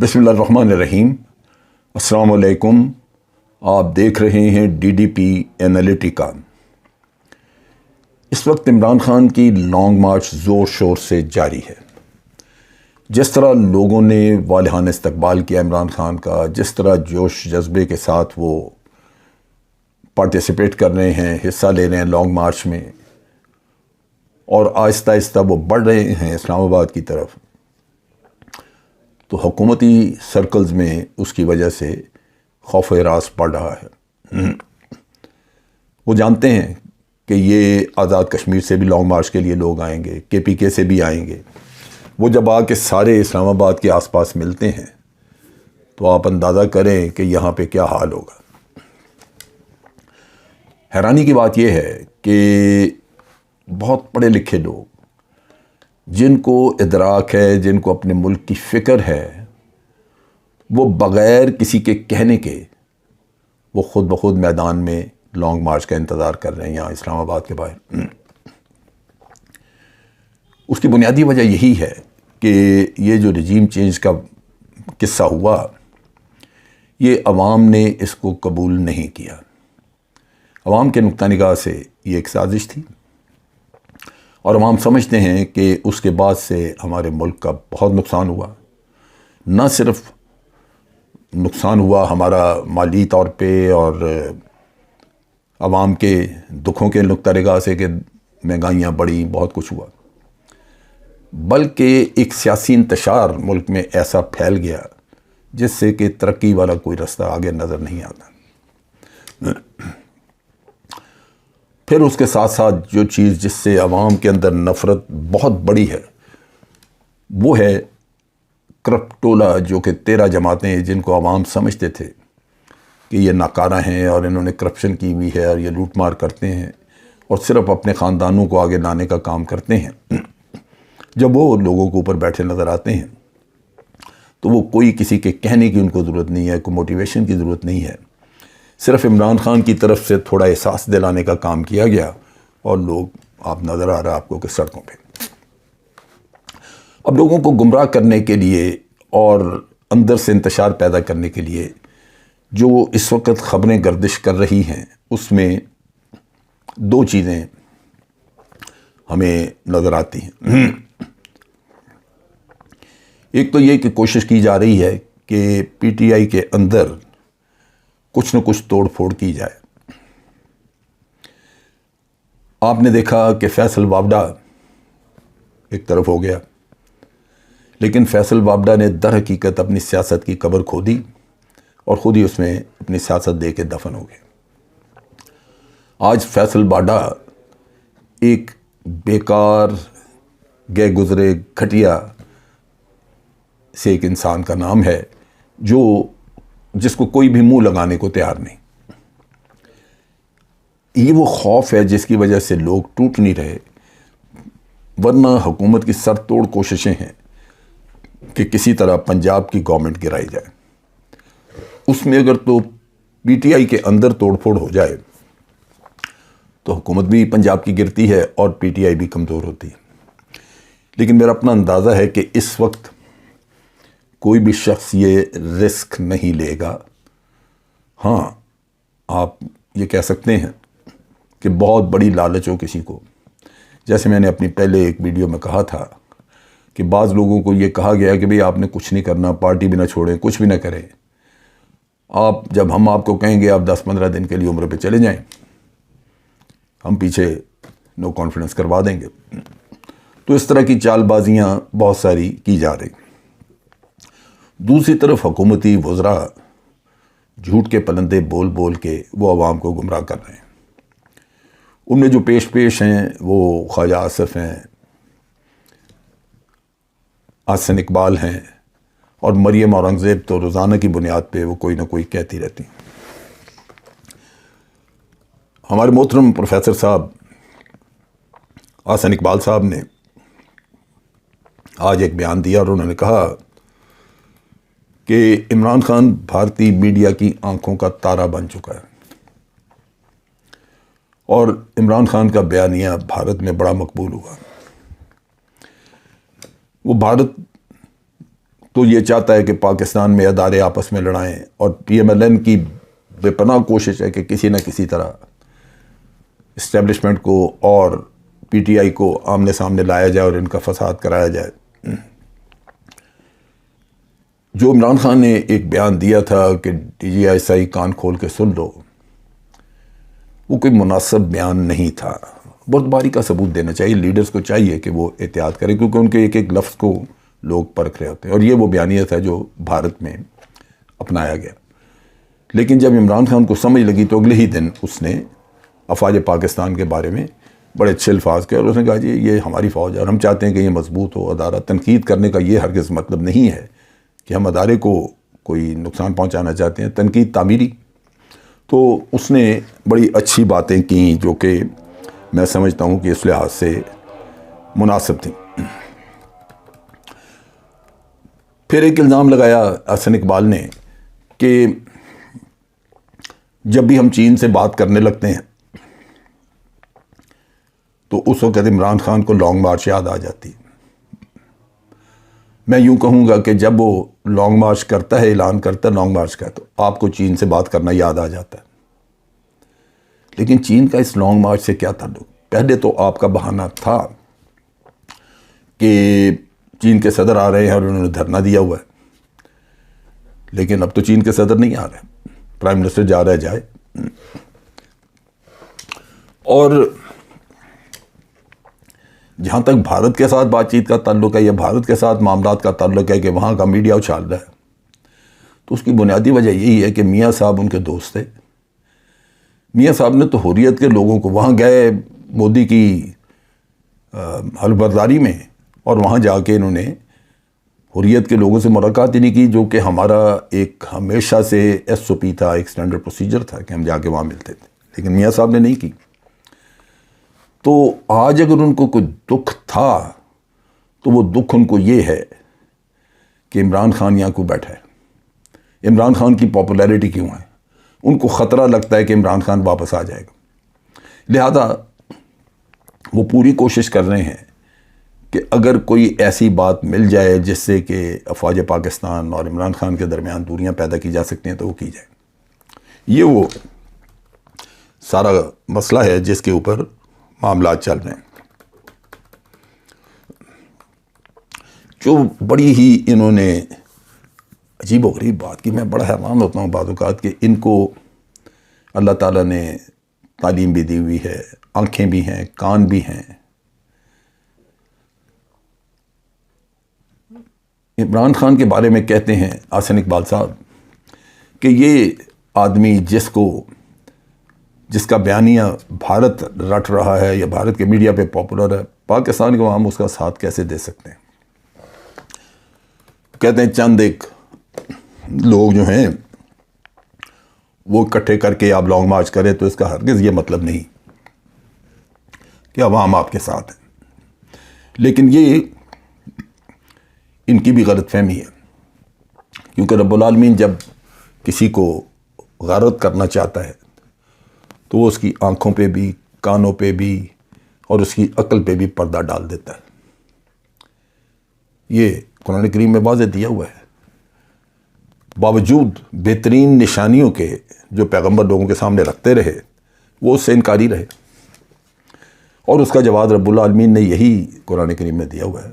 بسم اللہ الرحمن الرحیم۔ السلام علیکم۔ آپ دیکھ رہے ہیں ڈی ڈی پی اینالیٹیکا۔ اس وقت عمران خان کی لانگ مارچ زور شور سے جاری ہے۔ جس طرح لوگوں نے والہانہ استقبال کیا عمران خان کا، جس طرح جوش جذبے کے ساتھ وہ پارٹیسپیٹ کر رہے ہیں، حصہ لے رہے ہیں لانگ مارچ میں، اور آہستہ آہستہ وہ بڑھ رہے ہیں اسلام آباد کی طرف، تو حکومتی سرکلز میں اس کی وجہ سے خوف و ہراس بڑھ رہا ہے۔ وہ جانتے ہیں کہ یہ آزاد کشمیر سے بھی لانگ مارچ کے لیے لوگ آئیں گے، کے پی کے سے بھی آئیں گے۔ وہ جب آ کے سارے اسلام آباد کے آس پاس ملتے ہیں تو آپ اندازہ کریں کہ یہاں پہ کیا حال ہوگا۔ حیرانی کی بات یہ ہے کہ بہت پڑھے لکھے لوگ، جن کو ادراک ہے، جن کو اپنے ملک کی فکر ہے، وہ بغیر کسی کے کہنے کے وہ خود بخود میدان میں لانگ مارچ کا انتظار کر رہے ہیں یہاں اسلام آباد کے باہر۔ اس کی بنیادی وجہ یہی ہے کہ یہ جو رجیم چینج کا قصہ ہوا، یہ عوام نے اس کو قبول نہیں کیا۔ عوام کے نقطہ نگاہ سے یہ ایک سازش تھی، اور عوام سمجھتے ہیں کہ اس کے بعد سے ہمارے ملک کا بہت نقصان ہوا۔ نہ صرف نقصان ہوا ہمارا مالی طور پہ اور عوام کے دکھوں کے نقطہ نگاہ سے کہ مہنگائیاں بڑھی، بہت کچھ ہوا، بلکہ ایک سیاسی انتشار ملک میں ایسا پھیل گیا جس سے کہ ترقی والا کوئی رستہ آگے نظر نہیں آتا۔ پھر اس کے ساتھ ساتھ جو چیز جس سے عوام کے اندر نفرت بہت بڑی ہے، وہ ہے کرپٹ ٹولہ، جو کہ 13 جماعتیں جن کو عوام سمجھتے تھے کہ یہ ناکارہ ہیں اور انہوں نے کرپشن کی ہوئی ہے اور یہ لوٹ مار کرتے ہیں اور صرف اپنے خاندانوں کو آگے لانے کا کام کرتے ہیں، جب وہ لوگوں کے اوپر بیٹھے نظر آتے ہیں تو وہ کوئی کسی کے کہنے کی ان کو ضرورت نہیں ہے، کوئی موٹیویشن کی ضرورت نہیں ہے، صرف عمران خان کی طرف سے تھوڑا احساس دلانے کا کام کیا گیا اور لوگ آپ نظر آ رہا آپ کو کہ سڑکوں پہ۔ اب لوگوں کو گمراہ کرنے کے لیے اور اندر سے انتشار پیدا کرنے کے لیے جو اس وقت خبریں گردش کر رہی ہیں، اس میں 2 چیزیں ہمیں نظر آتی ہیں۔ ایک تو یہ کہ کوشش کی جا رہی ہے کہ پی ٹی آئی کے اندر کچھ نہ کچھ توڑ پھوڑ کی جائے۔ آپ نے دیکھا کہ فیصل وابڈا ایک طرف ہو گیا، لیکن فیصل وابڈا نے در حقیقت اپنی سیاست کی قبر کھو دی اور خود ہی اس میں اپنی سیاست دے کے دفن ہو گئے۔ آج فیصل وابڈا ایک بیکار، گئے گزرے، گھٹیا سے ایک انسان کا نام ہے جس کو کوئی بھی منہ لگانے کو تیار نہیں۔ یہ وہ خوف ہے جس کی وجہ سے لوگ ٹوٹ نہیں رہے، ورنہ حکومت کی سر توڑ کوششیں ہیں کہ کسی طرح پنجاب کی گورنمنٹ گرائی جائے۔ اس میں اگر تو پی ٹی آئی کے اندر توڑ پھوڑ ہو جائے تو حکومت بھی پنجاب کی گرتی ہے اور پی ٹی آئی بھی کمزور ہوتی ہے۔ لیکن میرا اپنا اندازہ ہے کہ اس وقت کوئی بھی شخص یہ رسک نہیں لے گا۔ ہاں، آپ یہ کہہ سکتے ہیں کہ بہت بڑی لالچ ہو کسی کو، جیسے میں نے اپنی پہلے ایک ویڈیو میں کہا تھا کہ بعض لوگوں کو یہ کہا گیا کہ بھئی آپ نے کچھ نہیں کرنا، پارٹی بھی نہ چھوڑیں، کچھ بھی نہ کریں، جب ہم آپ کو کہیں گے آپ 10-15 دن کے لیے عمرے پہ چلے جائیں، ہم پیچھے نو کانفیڈنس کروا دیں گے۔ تو اس طرح کی چال بازیاں بہت ساری کی جا رہی۔ دوسری طرف حکومتی وزراء جھوٹ کے پلندے بول بول کے وہ عوام کو گمراہ کر رہے ہیں۔ ان میں جو پیش ہیں وہ خواجہ آصف ہیں، احسن اقبال ہیں، اور مریم اورنگزیب تو روزانہ کی بنیاد پہ وہ کوئی نہ کوئی کہتی رہتی ہیں۔ ہمارے محترم پروفیسر صاحب احسن اقبال صاحب نے آج ایک بیان دیا اور انہوں نے کہا کہ عمران خان بھارتی میڈیا کی آنکھوں کا تارا بن چکا ہے، اور عمران خان کا بیانیہ بھارت میں بڑا مقبول ہوا۔ وہ بھارت تو یہ چاہتا ہے کہ پاکستان میں ادارے آپس میں لڑائیں، اور پی ایم ایل این کی بے پناہ کوشش ہے کہ کسی نہ کسی طرح اسٹیبلشمنٹ کو اور پی ٹی آئی کو آمنے سامنے لایا جائے اور ان کا فساد کرایا جائے۔ جو عمران خان نے ایک بیان دیا تھا کہ ڈی جی ایس آئی کان کھول کے سن لو، وہ کوئی مناسب بیان نہیں تھا۔ بہت باری کا ثبوت دینا چاہیے، لیڈرز کو چاہیے کہ وہ احتیاط کریں، کیونکہ ان کے ایک ایک لفظ کو لوگ پرکھ رہے ہوتے ہیں، اور یہ وہ بیانیہ تھا جو بھارت میں اپنایا گیا۔ لیکن جب عمران خان کو سمجھ لگی تو اگلے ہی دن اس نے افواج پاکستان کے بارے میں بڑے اچھے الفاظ کہے، اور اس نے کہا جی یہ ہماری فوج ہے اور ہم چاہتے ہیں کہ یہ مضبوط ہو ادارہ۔ تنقید کرنے کا یہ ہرگز مطلب نہیں ہے کہ ہم ادارے کو کوئی نقصان پہنچانا چاہتے ہیں، تنقید تعمیری۔ تو اس نے بڑی اچھی باتیں کیں جو کہ میں سمجھتا ہوں کہ اس لحاظ سے مناسب تھیں۔ پھر ایک الزام لگایا احسن اقبال نے کہ جب بھی ہم چین سے بات کرنے لگتے ہیں تو اس وقت عمران خان کو لانگ مارچ یاد آ جاتی۔ میں یوں کہوں گا کہ جب وہ لانگ مارچ کرتا ہے، اعلان کرتا ہے لانگ مارچ کا، تو آپ کو چین سے بات کرنا یاد آ جاتا ہے۔ لیکن چین کا اس لانگ مارچ سے کیا تعلق؟ پہلے تو آپ کا بہانہ تھا کہ چین کے صدر آ رہے ہیں اور انہوں نے دھرنا دیا ہوا ہے، لیکن اب تو چین کے صدر نہیں آ رہے، پرائم منسٹر جا رہا ہے جائے۔ اور جہاں تک بھارت کے ساتھ بات چیت کا تعلق ہے یا بھارت کے ساتھ معاملات کا تعلق ہے کہ وہاں کا میڈیا اچھال رہا ہے، تو اس کی بنیادی وجہ یہی ہے کہ میاں صاحب ان کے دوست تھے۔ میاں صاحب نے تو حریت کے لوگوں کو، وہاں گئے مودی کی حلف برداری میں، اور وہاں جا کے انہوں نے حریت کے لوگوں سے ملاقات ہی نہیں کی، جو کہ ہمارا ایک ہمیشہ سے ایس او پی تھا، ایک سٹینڈرڈ پروسیجر تھا کہ ہم جا کے وہاں ملتے تھے، لیکن میاں صاحب نے نہیں کی۔ تو آج اگر ان کو کوئی دکھ تھا تو وہ دکھ ان کو یہ ہے کہ عمران خان یہاں کو بیٹھا ہے، عمران خان کی پاپولیرٹی کیوں ہے، ان کو خطرہ لگتا ہے کہ عمران خان واپس آ جائے گا، لہذا وہ پوری کوشش کر رہے ہیں کہ اگر کوئی ایسی بات مل جائے جس سے کہ افواج پاکستان اور عمران خان کے درمیان دوریاں پیدا کی جا سکتی ہیں تو وہ کی جائے۔ یہ وہ سارا مسئلہ ہے جس کے اوپر معاملات چل رہے ہیں۔ جو بڑی ہی انہوں نے عجیب و غریب بات کی، میں بڑا حیران ہوتا ہوں بعض اوقات کہ ان کو اللہ تعالیٰ نے تعلیم بھی دی ہوئی ہے، آنکھیں بھی ہیں، کان بھی ہیں۔ عمران خان کے بارے میں کہتے ہیں احسن اقبال صاحب کہ یہ آدمی جس کا بیانیہ بھارت رٹ رہا ہے یا بھارت کے میڈیا پہ پاپولر ہے، پاکستان کے عوام اس کا ساتھ کیسے دے سکتے ہیں؟ کہتے ہیں چند ایک لوگ جو ہیں وہ اکٹھے کر کے آپ لانگ مارچ کریں تو اس کا ہرگز یہ مطلب نہیں کہ عوام آپ کے ساتھ ہے، لیکن یہ ان کی بھی غلط فہمی ہے، کیونکہ رب العالمین جب کسی کو غارت کرنا چاہتا ہے تو وہ اس کی آنکھوں پہ بھی، کانوں پہ بھی اور اس کی عقل پہ بھی پردہ ڈال دیتا ہے۔ یہ قرآن کریم میں واضح دیا ہوا ہے۔ باوجود بہترین نشانیوں کے جو پیغمبر لوگوں کے سامنے رکھتے رہے، وہ اس سے انکاری رہے، اور اس کا جواب رب العالمین نے یہی قرآن کریم میں دیا ہوا ہے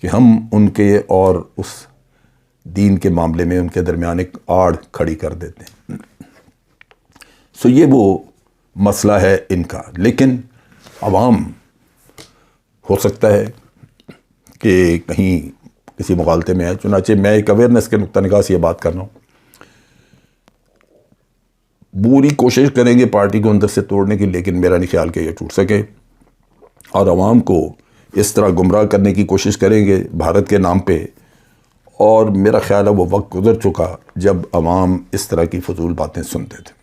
کہ ہم ان کے اور اس دین کے معاملے میں ان کے درمیان ایک آڑ کھڑی کر دیتے ہیں۔ سو یہ وہ مسئلہ ہے ان کا، لیکن عوام ہو سکتا ہے کہ کہیں کسی مغالطے میں ہے، چنانچہ میں ایک اویئرنیس کے نقطہ نگاہ سے یہ بات کر رہا ہوں۔ پوری کوشش کریں گے پارٹی کو اندر سے توڑنے کی، لیکن میرا نہیں خیال کہ یہ ٹوٹ سکے، اور عوام کو اس طرح گمراہ کرنے کی کوشش کریں گے بھارت کے نام پہ، اور میرا خیال ہے وہ وقت گزر چکا جب عوام اس طرح کی فضول باتیں سنتے تھے۔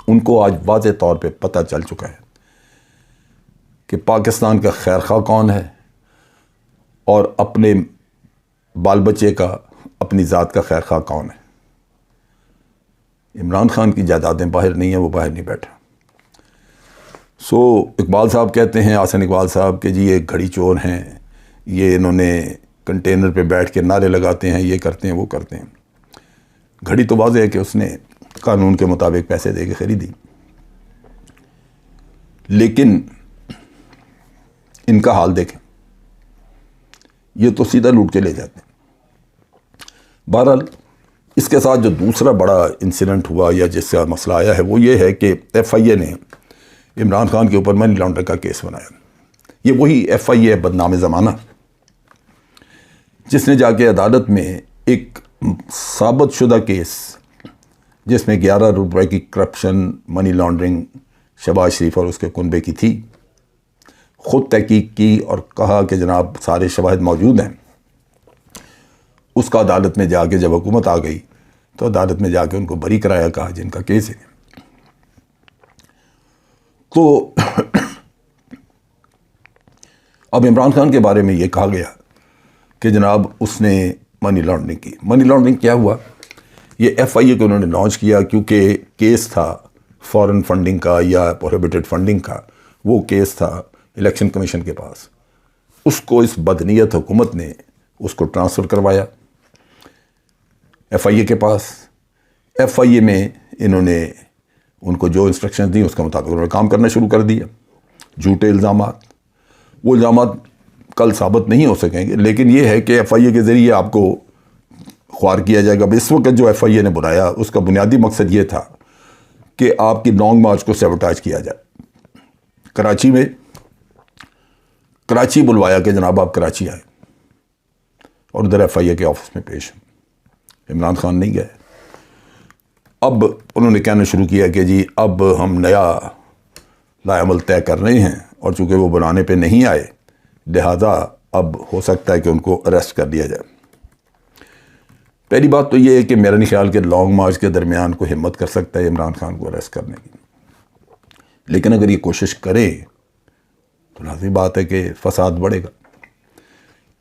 ان کو آج واضح طور پہ پتہ چل چکا ہے کہ پاکستان کا خیر خواہ کون ہے، اور اپنے بال بچے کا، اپنی ذات کا خیر خواہ کون ہے۔ عمران خان کی جائیدادیں باہر نہیں ہیں، وہ باہر نہیں بیٹھا۔ اقبال صاحب کہتے ہیں، احسن اقبال صاحب، کہ جی یہ گھڑی چور ہیں، یہ انہوں نے کنٹینر پہ بیٹھ کے نعرے لگاتے ہیں، یہ کرتے ہیں وہ کرتے ہیں. گھڑی تو واضح ہے کہ اس نے قانون کے مطابق پیسے دے کے خریدی، لیکن ان کا حال دیکھیں، یہ تو سیدھا لوٹ کے لے جاتے ہیں. بہرحال اس کے ساتھ جو دوسرا بڑا انسیڈنٹ ہوا یا جس کا مسئلہ آیا ہے وہ یہ ہے کہ ایف آئی اے نے عمران خان کے اوپر منی لانڈرنگ کا کیس بنایا. یہ وہی ایف آئی اے بدنام زمانہ جس نے جا کے عدالت میں ایک ثابت شدہ کیس جس میں 11 روپے کی کرپشن، منی لانڈرنگ شہباز شریف اور اس کے کنبے کی تھی، خود تحقیق کی اور کہا کہ جناب سارے شواہد موجود ہیں. اس کا عدالت میں جا کے جب حکومت آ گئی تو عدالت میں جا کے ان کو بری کرایا، کہا جن کا کیس ہے. تو اب عمران خان کے بارے میں یہ کہا گیا کہ جناب اس نے منی لانڈرنگ کی. منی لانڈرنگ کیا ہوا؟ یہ ایف آئی اے کو انہوں نے لانچ کیا کیونکہ کیس تھا فورن فنڈنگ کا یا پروہیبٹڈ فنڈنگ کا. وہ کیس تھا الیکشن کمیشن کے پاس. اس کو اس بدنیت حکومت نے اس کو ٹرانسفر کروایا ایف آئی اے کے پاس. ایف آئی اے میں انہوں نے ان کو جو انسٹرکشن دی اس کے مطابق انہوں نے کام کرنا شروع کر دیا. جھوٹے الزامات، وہ الزامات کل ثابت نہیں ہو سکیں گے، لیکن یہ ہے کہ ایف آئی اے کے ذریعے آپ کو خوار کیا جائے گا. اب اس وقت جو ایف آئی اے نے بنایا اس کا بنیادی مقصد یہ تھا کہ آپ کی لانگ مارچ کو سیبوٹاج کیا جائے. کراچی میں کراچی بلوایا کہ جناب آپ کراچی آئے اور ادھر ایف آئی اے کے آفس میں پیش. عمران خان نہیں گئے. اب انہوں نے کہنا شروع کیا کہ جی اب ہم نیا لائے عمل طے کر رہے ہیں اور چونکہ وہ بنانے پہ نہیں آئے لہذا اب ہو سکتا ہے کہ ان کو اریسٹ کر دیا جائے. پہلی بات تو یہ ہے کہ میرا نہیں خیال کہ لانگ مارچ کے درمیان کوئی ہمت کر سکتا ہے عمران خان کو اریسٹ کرنے کی، لیکن اگر یہ کوشش کرے تو لازمی بات ہے کہ فساد بڑھے گا.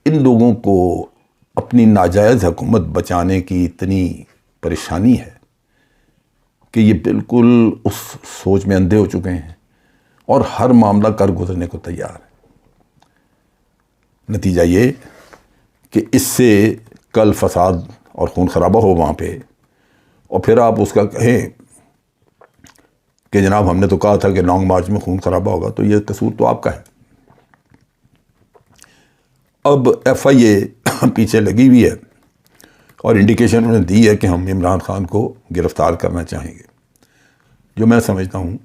ان لوگوں کو اپنی ناجائز حکومت بچانے کی اتنی پریشانی ہے کہ یہ بالکل اس سوچ میں اندھے ہو چکے ہیں اور ہر معاملہ کر گزرنے کو تیار ہے. نتیجہ یہ کہ اس سے کل فساد اور خون خرابہ ہو وہاں پہ، اور پھر آپ اس کا کہیں کہ جناب ہم نے تو کہا تھا کہ لانگ مارچ میں خون خرابہ ہوگا، تو یہ قصور تو آپ کا ہے. اب ایف آئی اے پیچھے لگی ہوئی ہے اور انڈیکیشن انہوں نے دی ہے کہ ہم عمران خان کو گرفتار کرنا چاہیں گے، جو میں سمجھتا ہوں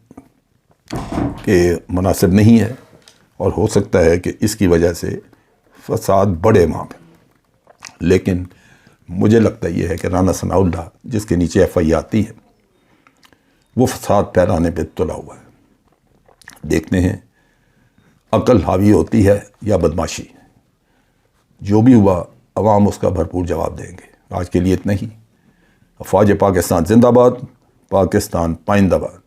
کہ مناسب نہیں ہے اور ہو سکتا ہے کہ اس کی وجہ سے فساد بڑھے وہاں پہ. لیکن مجھے لگتا یہ ہے کہ رانا ثناء اللہ جس کے نیچے ایف آئی اے آتی ہے وہ فساد پھیلانے پہ تلا ہوا ہے. دیکھتے ہیں عقل حاوی ہوتی ہے یا بدماشی. جو بھی ہوا عوام اس کا بھرپور جواب دیں گے. آج کے لیے اتنا ہی. افواج پاکستان زندہ باد، پاکستان پائندہ باد.